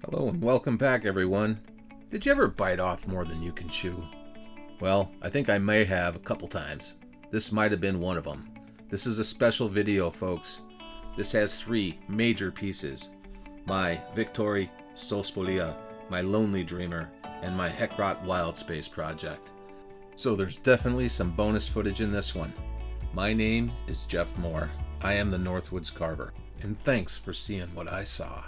Hello and welcome back, everyone. Did you ever bite off more than you can chew? Well, I think I may have a couple times. This might have been one of them. This is a special video, folks. This has three major pieces. My Victory Sospolia, my Lonley Dreamer, and my Heckrot Wild Space project. So there's definitely some bonus footage in this one. My name is Jeff Moore. I am the Northwoods Carver, and thanks for seeing what I saw.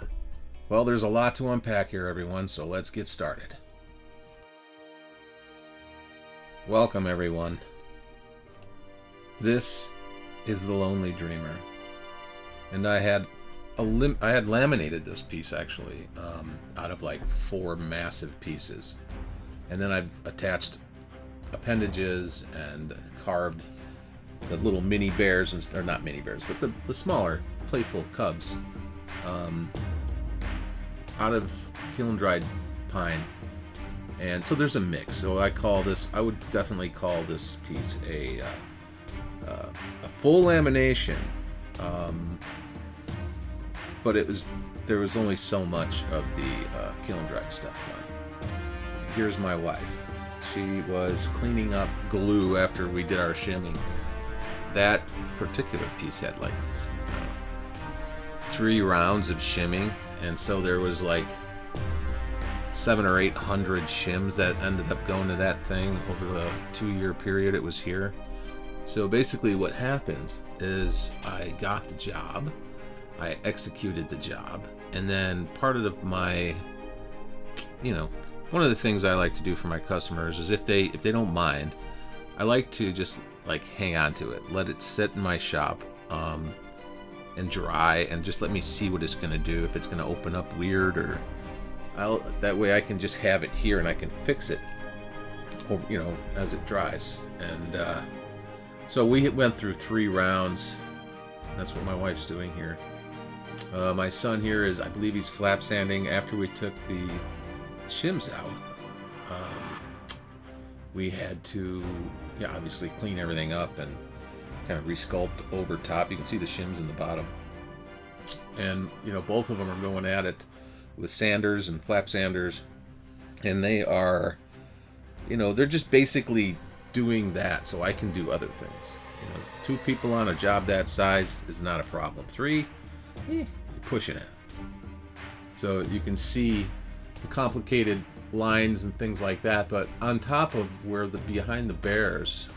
Well, there's a lot to unpack here, everyone, so let's get started. Welcome, everyone. This is the Lonely Dreamer, and I had laminated this piece actually out of like 4 massive pieces, and then I've attached appendages and carved the little mini bears, or not mini bears, but the smaller playful cubs out of kiln dried pine. And so there's a mix. So I would definitely call this piece a full lamination, but there was only so much of the kiln dried stuff done. Here's my wife. She was cleaning up glue after we did our shimming. That particular piece had like 3 rounds of shimming, and so there was like 700 or 800 shims that ended up going to that thing over the 2-year period it was here. So basically what happened is I got the job, I executed the job, and then part of my, one of the things I like to do for my customers is if they don't mind, I like to just like hang on to it, let it sit in my shop and dry, and just let me see what it's going to do, if it's going to open up weird, or that way I can just have it here and I can fix it, as it dries. And so we went through 3 rounds. That's what my wife's doing here. My son here I believe he's flap sanding after we took the shims out. We had to, obviously clean everything up and kind of resculpt over top. You can see the shims in the bottom. And, both of them are going at it with sanders and flap sanders. And they are, they're just basically doing that so I can do other things. 2 people on a job that size is not a problem. 3, you're pushing it. So you can see the complicated lines and things like that, but on top of where behind the bears,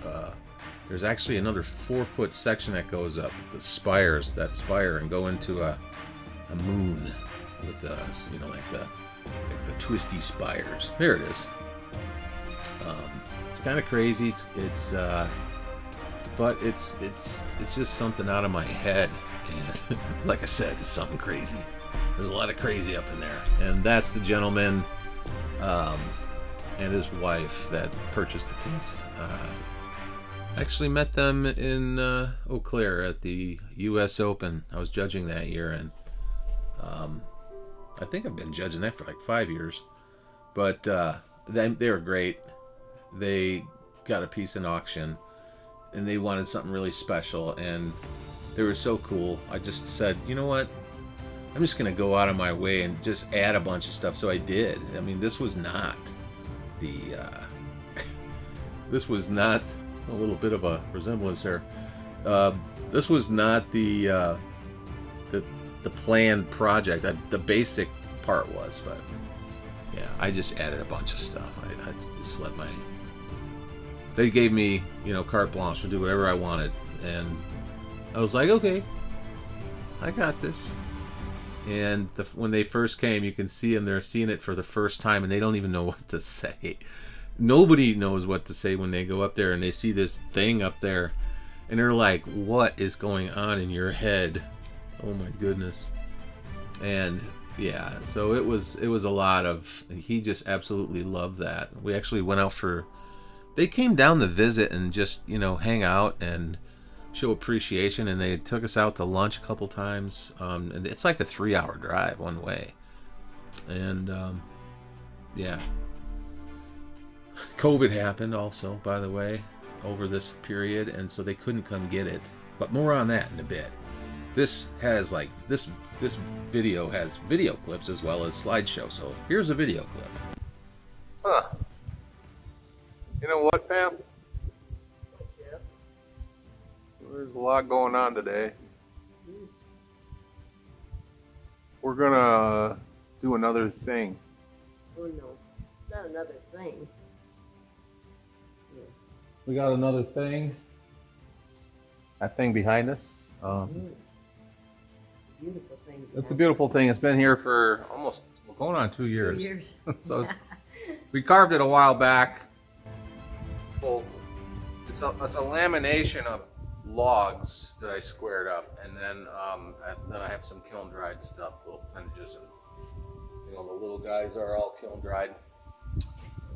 there's actually another 4-foot section that goes up the spire and go into a moon with like the twisty spires. There it is. It's kind of crazy. But it's just something out of my head, and like I said, it's something crazy. There's a lot of crazy up in there, and that's the gentleman and his wife that purchased the piece. I actually met them in Eau Claire at the U.S. Open. I was judging that year, and I think I've been judging that for like 5 years. But they were great. They got a piece in auction, and they wanted something really special, and they were so cool. I just said, you know what? I'm just going to go out of my way and just add a bunch of stuff. So I did. I mean, this was not this was not a little bit of a resemblance here. This was not the planned project. The basic part was, but yeah, I just added a bunch of stuff. I just they gave me, carte blanche to do whatever I wanted, and I was like, okay, I got this. And when they first came, you can see them, they're seeing it for the first time, and they don't even know what to say. Nobody knows what to say when they go up there and they see this thing up there, and they're like, what is going on in your head? Oh my goodness. And yeah, so it was a lot of, he just absolutely loved that. We actually went out they came down to visit and just, hang out and show appreciation, and they took us out to lunch a couple times. And it's like a 3-hour drive one way. And yeah. COVID happened also, by the way, over this period, and so they couldn't come get it. But more on that in a bit. this has like this video has video clips as well as slideshow. So here's a video clip. Huh. You know what, Pam? Yeah. There's a lot going on today. We're gonna do another thing. Oh no, it's not another thing. Yeah. We got another thing. That thing behind us. Beautiful thing. It's a beautiful thing. It's been here for almost going on 2 years. 2 years. So we carved it a while back. Well, it's a lamination of logs that I squared up, and then I have some kiln dried stuff, little appendages, and the little guys are all kiln dried.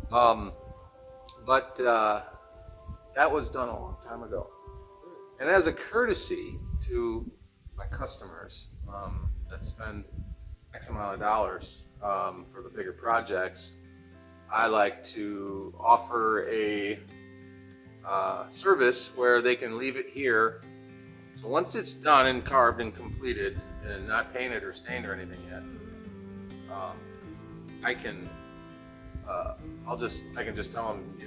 But that was done a long time ago, and as a courtesy to my customers that spend X amount of dollars for the bigger projects, I like to offer a service where they can leave it here. So once it's done and carved and completed and not painted or stained or anything yet, I can just tell them,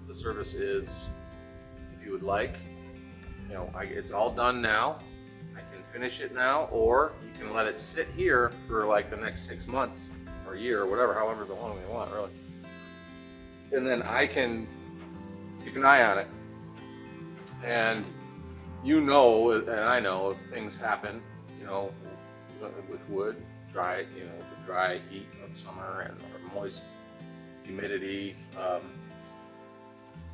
the service is, if you would like, it's all done now. I can finish it now, or you can let it sit here for like the next 6 months or a year or whatever, however long you want, really. And then I can keep an eye on it. And and I know if things happen, with wood, the dry heat of summer and or moist humidity.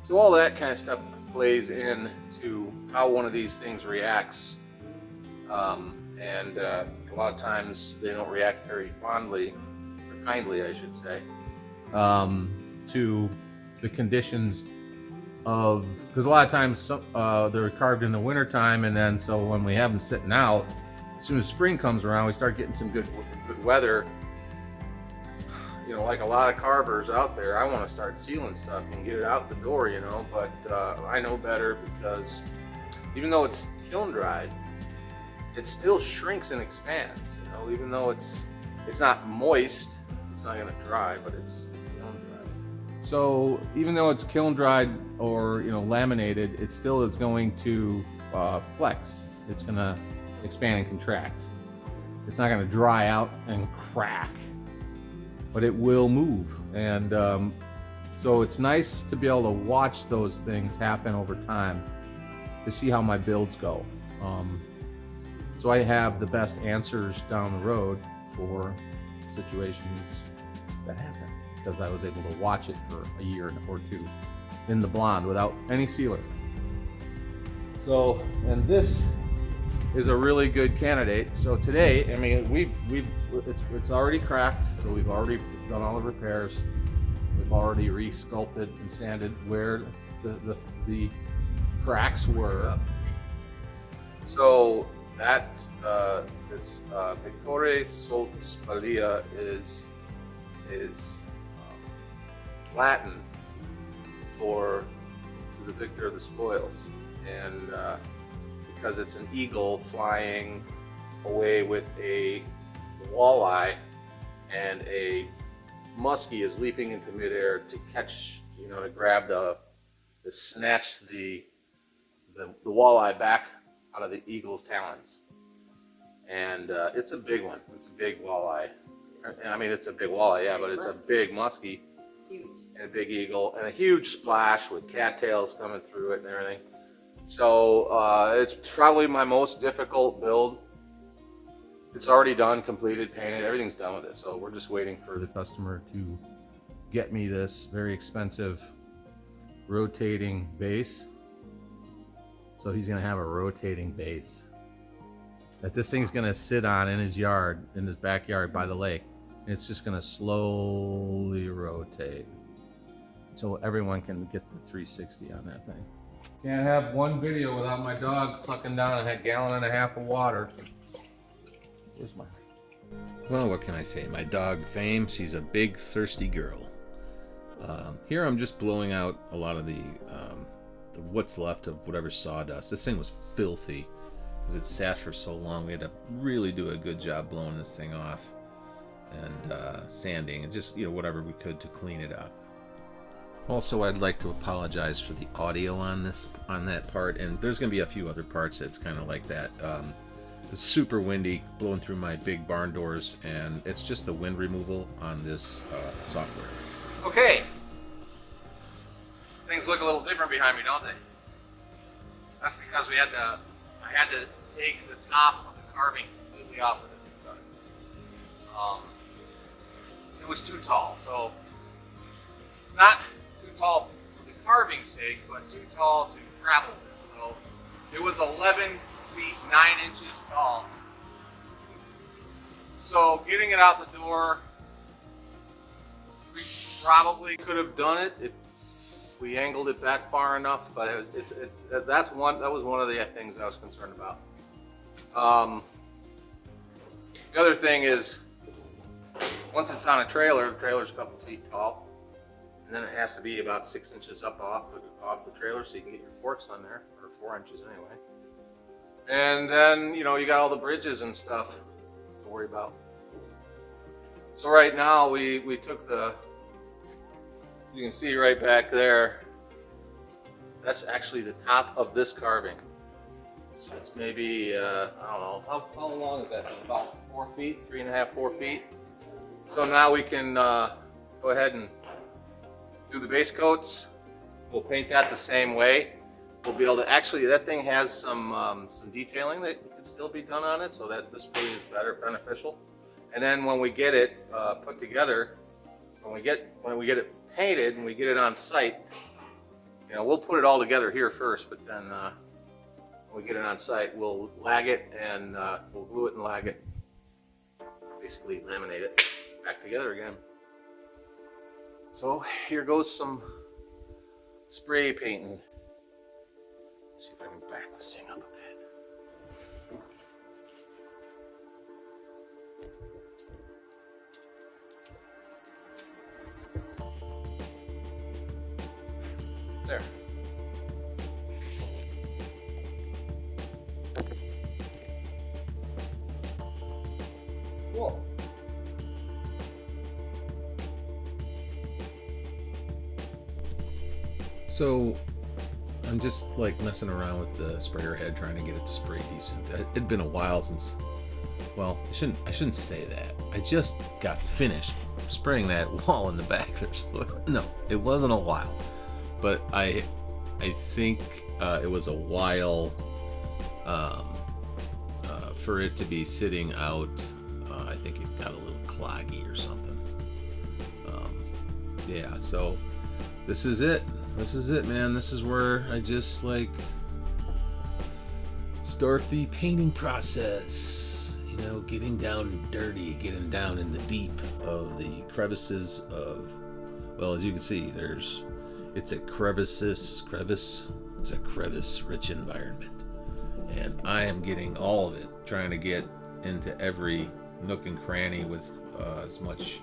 So all that kind of stuff plays into how one of these things reacts. And a lot of times they don't react very fondly, or kindly, I should say, to the conditions of, because a lot of times they're carved in the winter time, and then so when we have them sitting out, as soon as spring comes around, we start getting some good weather. Like a lot of carvers out there, I want to start sealing stuff and get it out the door, but I know better, because even though it's kiln dried, it still shrinks and expands. Even though it's not moist, it's not going to dry, but it's kiln dried. So even though it's kiln dried or laminated, it still is going to flex. It's going to expand and contract. It's not going to dry out and crack, but it will move. And so it's nice to be able to watch those things happen over time to see how my builds go. So I have the best answers down the road for situations that happen, because I was able to watch it for a year or two in the blonde without any sealer. So, and this is a really good candidate. So today, it's already cracked, so we've already done all the repairs. We've already re-sculpted and sanded where the cracks were. So that this Pictore Sult Spalia is Latin for to the victor of the spoils, and because it's an eagle flying away with a walleye, and a muskie is leaping into midair to catch, to grab to snatch the walleye back out of the eagle's talons. And it's a big one. It's a big walleye. It's a big walleye, yeah, but it's a big muskie. Huge. And a big eagle, and a huge splash with cattails coming through it and everything. So it's probably my most difficult build. It's already done, completed, painted, everything's done with it. So we're just waiting for the customer to get me this very expensive rotating base. So he's gonna have a rotating base that this thing's gonna sit on in his yard, in his backyard by the lake. And it's just gonna slowly rotate, so everyone can get the 360 on that thing. Can't have one video without my dog sucking down a gallon and a half of water. Where's my... Well, what can I say? My dog Fame, she's a big thirsty girl. Here I'm just blowing out a lot of the what's left of whatever sawdust. This thing was filthy. because it sat for so long. We had to really do a good job blowing this thing off and sanding and just, whatever we could to clean it up. Also, I'd like to apologize for the audio on that part, and there's going to be a few other parts that's kind of like that. It's super windy, blowing through my big barn doors, and it's just the wind removal on this software. Okay. Things look a little different behind me, don't they? That's because I had to take the top of the carving completely off of it. It was too tall, so not too tall for the carving's sake, but too tall to travel with. So it was 11 feet 9 inches tall. So getting it out the door, we probably could have done it if we angled it back far enough, but that was one of the things I was concerned about. The other thing is, once it's on a trailer, the trailer's a couple feet tall, and then it has to be about 6 inches up off the trailer so you can get your forks on there, or 4 inches anyway. And then, you got all the bridges and stuff to worry about. So right now we took you can see right back there, that's actually the top of this carving. So it's maybe, I don't know, how long is that? About 4 feet, 3.5, 4 feet. So now we can go ahead and do the base coats. We'll paint that the same way. We'll be able to, actually that thing has some detailing that can still be done on it, so that this way is beneficial. And then when we get it put together, when we get it painted and we get it on site, we'll put it all together here first, but then when we get it on site, we'll lag it and we'll glue it and lag it, basically laminate it back together again. So here goes some spray painting. Let's see if I can back this thing up a bit. There. Cool. So I'm just like messing around with the sprayer head, trying to get it to spray decent. It'd been a while since, well, I shouldn't say that. I just got finished spraying that wall in the back. No, it wasn't a while, but I think it was a while for it to be sitting out. I think it got a little cloggy or something. Yeah, so this is it. This is it, man. This is where I just start the painting process. Getting down and dirty, getting down in the deep of the crevices of, well, as you can see, it's a crevice-rich environment. And I am getting all of it, trying to get into every nook and cranny with as much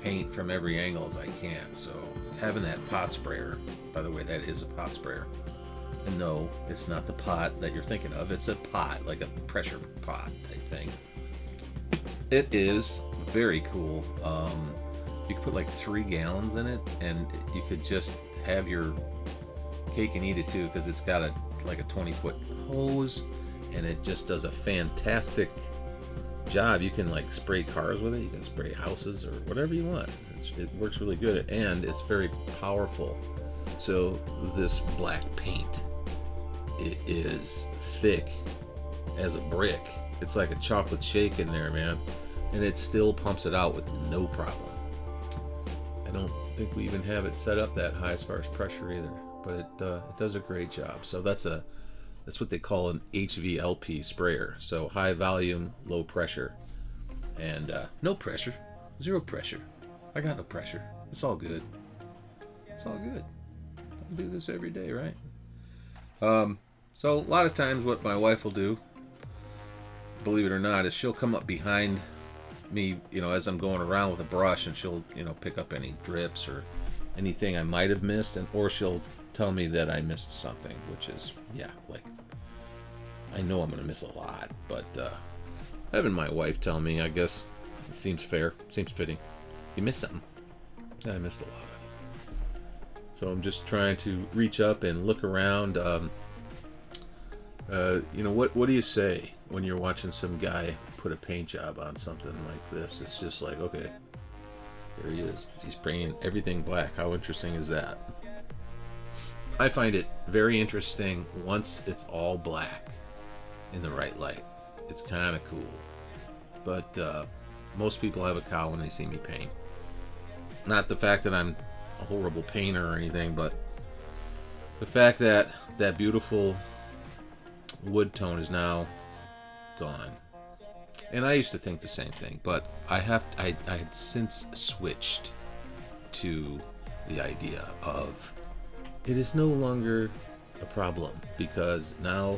paint from every angle as I can. So having that pot sprayer, by the way, that is a pot sprayer. And no, it's not the pot that you're thinking of. It's a pot, like a pressure pot type thing. It is very cool. You could put like 3 gallons in it, and you could just have your cake and eat it too, because it's got a 20-foot hose, and it just does a fantastic job. You can spray cars with it. You can spray houses or whatever you want. It works really good, and it's very powerful. So this black paint, it is thick as a brick. It's like a chocolate shake in there, man, and it still pumps it out with no problem. I don't think we even have it set up that high as far as pressure either, but it does a great job. So that's what they call an HVLP sprayer. So high volume, low pressure, and no pressure, 0 pressure. I got no pressure. It's all good. It's all good. I do this every day, right? So a lot of times what my wife will do, believe it or not, is she'll come up behind me, as I'm going around with a brush, and she'll, pick up any drips or anything I might have missed, or she'll tell me that I missed something, which is, yeah, I know I'm going to miss a lot, but having my wife tell me, I guess, it seems fair, seems fitting. You missed something. Yeah, I missed a lot. So I'm just trying to reach up and look around. You know, what do you say when you're watching some guy put a paint job on something like this? It's just like, okay, there he is. He's painting everything black. How interesting is that? I find it very interesting once it's all black in the right light. It's kind of cool. But most people have a cow when they see me paint. Not the fact that I'm a horrible painter or anything, but the fact that that beautiful wood tone is now gone. And I used to think the same thing, but I had since switched to the idea of it is no longer a problem, because now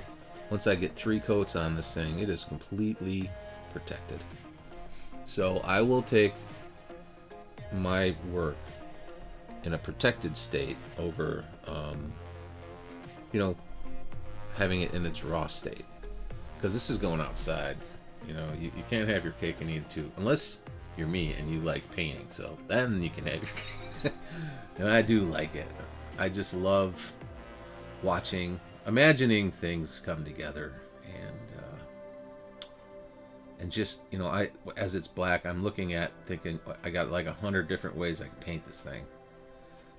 once I get 3 coats on this thing, it is completely protected. So I will take my work in a protected state over you know, having it in its raw state, because this is going outside. You know, you can't have your cake and eat it too, unless you're me and you like painting. So then you can have your cake. And I do like it. I just love watching, imagining things come together, and just, you know, as it's black, I'm looking at thinking I got like 100 different ways I can paint this thing,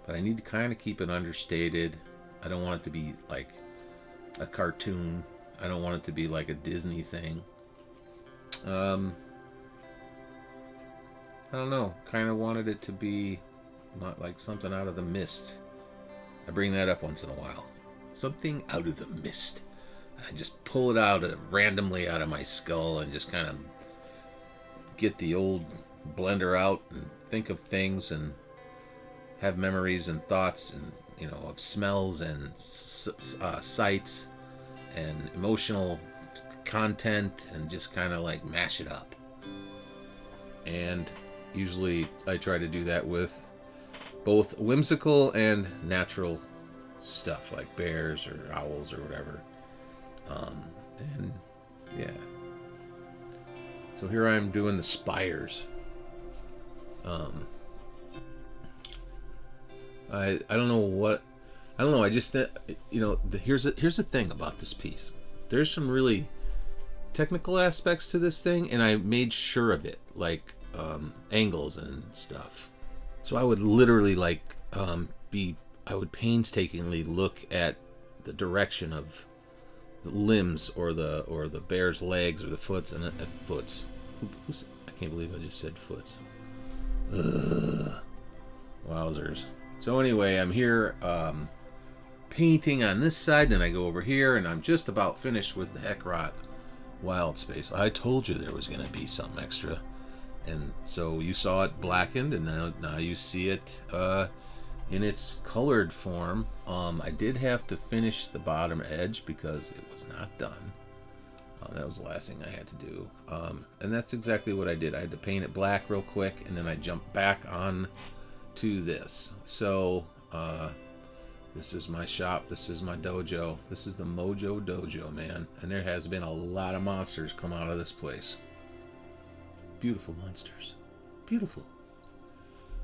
but I need to kind of keep it understated. I don't want it to be like a cartoon. I don't want it to be like a Disney thing. I don't know. Kind of wanted it to be not like something out of the mist. I bring that up once in a while. Something out of the mist. I just pull it out randomly out of my skull and just kind of get the old blender out and think of things and have memories and thoughts and, you know, of smells and sights and emotional content, and just kind of like mash it up. And usually I try to do that with both whimsical and natural stuff like bears or owls or whatever. And yeah, so here I am doing the spires. I don't know what, I don't know. I just, you know, here's the thing about this piece. There's some really technical aspects to this thing, and I made sure of it, like angles and stuff. So I would literally like I would painstakingly look at the direction of the limbs or the bear's legs or the foots and foots. I can't believe I just said foots. Ugh. Wowzers. So anyway, I'm here painting on this side, then I go over here, and I'm just about finished with the Heckrot Wild Space. I told you there was going to be something extra. And so you saw it blackened, and now you see it in its colored form. I did have to finish the bottom edge because it was not done. That was the last thing I had to do. And that's exactly what I did. I had to paint it black real quick, and then I jumped back on to this. So this is my shop. This is my dojo. This is the Mojo Dojo, man. And there has been a lot of monsters come out of this place. Beautiful monsters. Beautiful.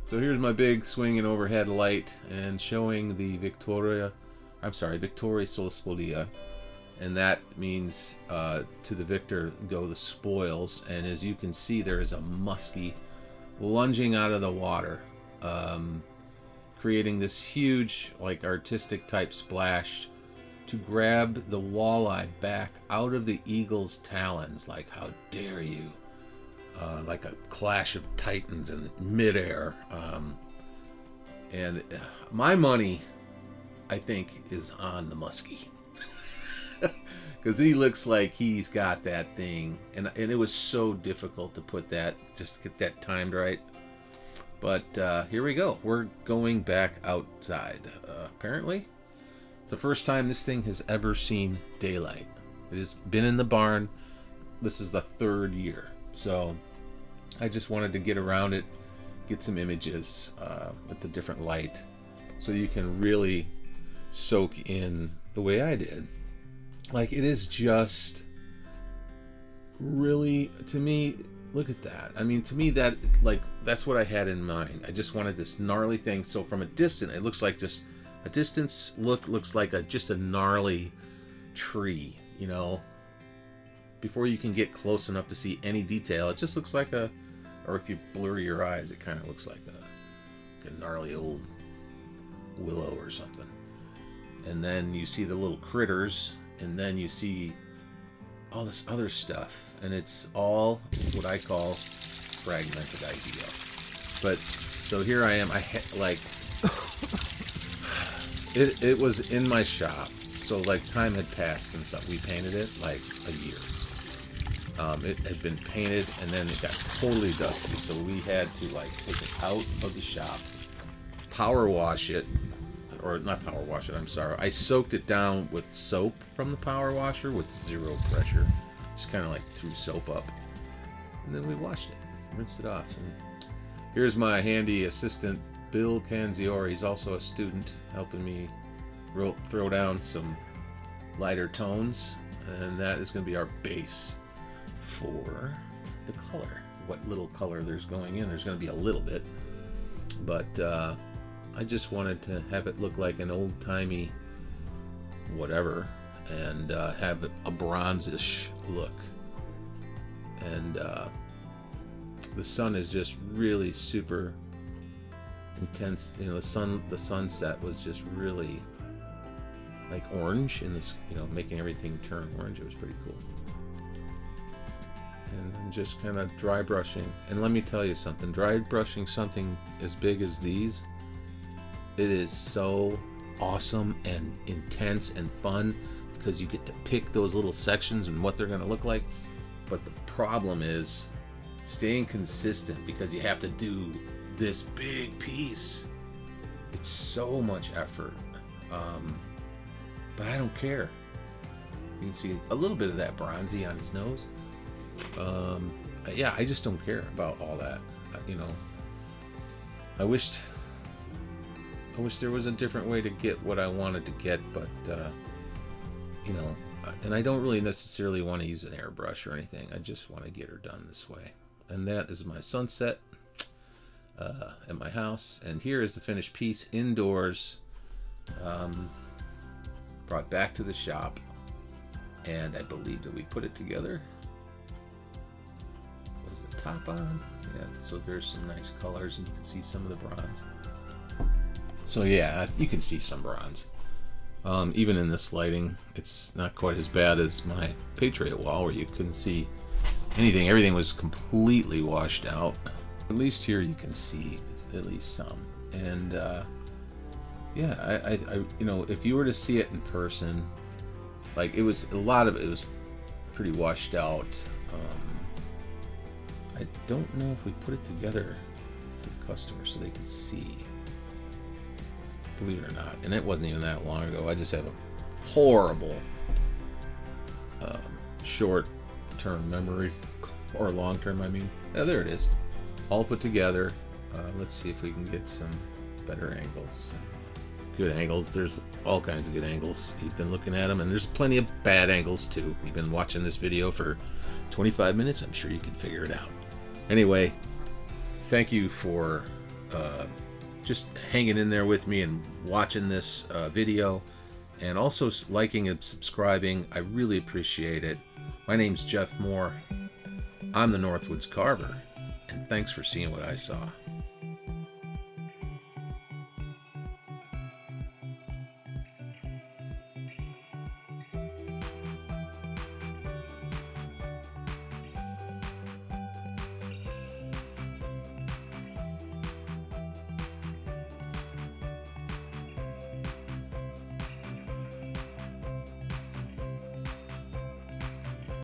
So here's my big swinging overhead light and showing the Victoria Solspolia. And that means to the victor go the spoils. And as you can see, there is a muskie lunging out of the water, creating this huge, like, artistic type splash to grab the walleye back out of the eagle's talons. Like, how dare you? Like a clash of titans in midair. And my money, I think, is on the muskie. Because he looks like he's got that thing. And it was so difficult to put that, just to get that timed right. But here we go. We're going back outside. Apparently, it's the first time this thing has ever seen daylight. It has been in the barn. This is the 3rd year. So I just wanted to get around it, get some images with the different light, so you can really soak in the way I did Like, it is just really, to me, look at that. I mean, to me, that, like, that's what I had in mind. I just wanted this gnarly thing. So from a distance, it looks like just a distance look looks like just a gnarly tree, you know. Before you can get close enough to see any detail, it just looks like a, or if you blur your eyes, it kind of looks like a gnarly old willow or something. And then you see the little critters, and then you see all this other stuff, and it's all what I call fragmented idea. But so here I am. It was in my shop, so like time had passed since we painted it, like a year. It had been painted, and then it got totally dusty, so we had to like take it out of the shop, power wash it, or not power wash it, I'm sorry. I soaked it down with soap from the power washer with 0 pressure. Just kind of like threw soap up. And then we washed it, rinsed it off. And here's my handy assistant, Bill Canziori. He's also a student, helping me throw down some lighter tones. And that is going to be our base for the color. What little color there's going in. There's going to be a little bit. But I just wanted to have it look like an old-timey whatever, and have a bronzish look. And the sun is just really super intense. You know, the sunset was just really like orange in this, you know, making everything turn orange. It was pretty cool. And I'm just kind of dry brushing. And let me tell you something, dry brushing something as big as these, it is so awesome and intense and fun, because you get to pick those little sections and what they're going to look like. But the problem is staying consistent, because you have to do this big piece. It's so much effort. But I don't care. You can see a little bit of that bronzy on his nose. Yeah, I just don't care about all that. You know, I wish there was a different way to get what I wanted to get, but you know, and I don't really necessarily want to use an airbrush or anything. I just want to get her done this way. And that is my sunset at my house. And here is the finished piece indoors, brought back to the shop, and I believe that we put it together. Was the top on? Yeah, so there's some nice colors, and you can see some of the bronze. So yeah, you can see some bronze. Even in this lighting, it's not quite as bad as my Patriot wall, where you couldn't see anything. Everything was completely washed out. At least here you can see at least some. And yeah, I you know, if you were to see it in person, like, it was a lot of it was pretty washed out. I don't know if we put it together to the customer so they could see, believe it or not. And it wasn't even that long ago. I just have a horrible short-term memory, or long-term, I mean. Yeah, there it is, all put together. Let's see if we can get some better angles. Good angles. There's all kinds of good angles. You've been looking at them, and there's plenty of bad angles too. You've been watching this video for 25 minutes. I'm sure you can figure it out. Anyway, thank you for just hanging in there with me and watching this video, and also liking and subscribing. I really appreciate it. My name's Jeff Moore. I'm the Northwoods Carver, and thanks for seeing what I saw.